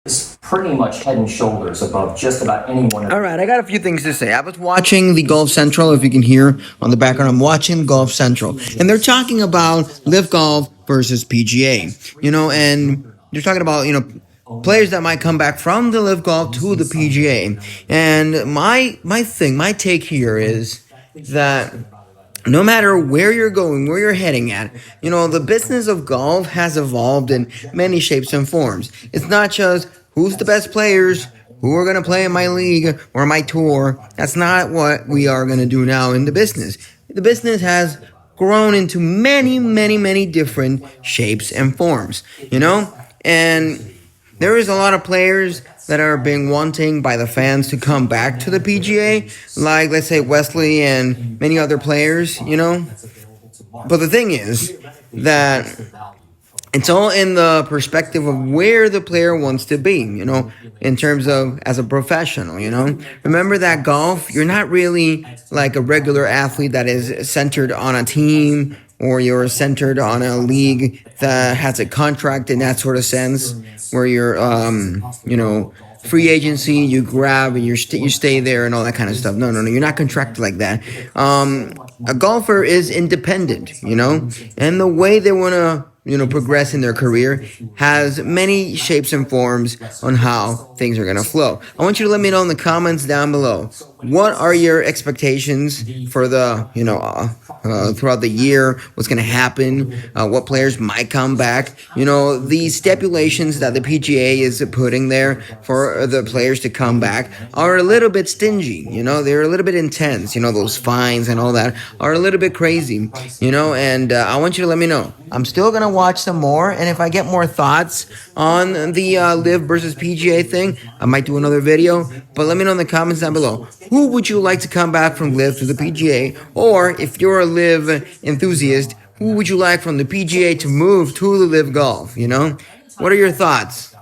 is pretty much head and shoulders above just about anyone. All right, I got a few things to say. I was watching the Golf Central, if you can hear on the background. I'm watching Golf Central, and they're talking about Liv Golf versus PGA. And they're talking about players that might come back from the Liv Golf to the PGA. And my take here is that no matter where you're going, where you're heading at, the business of golf has evolved in many shapes and forms. It's not just who's the best players, who are going to play in my league or my tour. That's not what we are going to do now in the business. The business has grown into many, many, many different shapes and forms, and there is a lot of players that are being wanting by the fans to come back to the PGA, like, let's say, Wesley and many other players, But the thing is that it's all in the perspective of where the player wants to be, in terms of as a professional, Remember that golf, you're not really like a regular athlete that is centered on a team, or you're centered on a league that has a contract in that sort of sense, where you're, free agency, you grab and you stay there and all that kind of stuff. No, you're not contracted like that. A golfer is independent, and the way they want to progress in their career has many shapes and forms on how things are going to flow. I want you to let me know in the comments down below. What are your expectations for the, throughout the year? What's going to happen? What players might come back? The stipulations that the PGA is putting there for the players to come back are a little bit stingy. They're a little bit intense. Those fines and all that are a little bit crazy. And I want you to let me know. I'm still going to watch some more, and if I get more thoughts on the Liv versus PGA thing, I might do another video, but let me know in the comments down below. Who would you like to come back from Liv to the PGA? Or if you're a Liv enthusiast, who would you like from the PGA to move to the Liv Golf? What are your thoughts?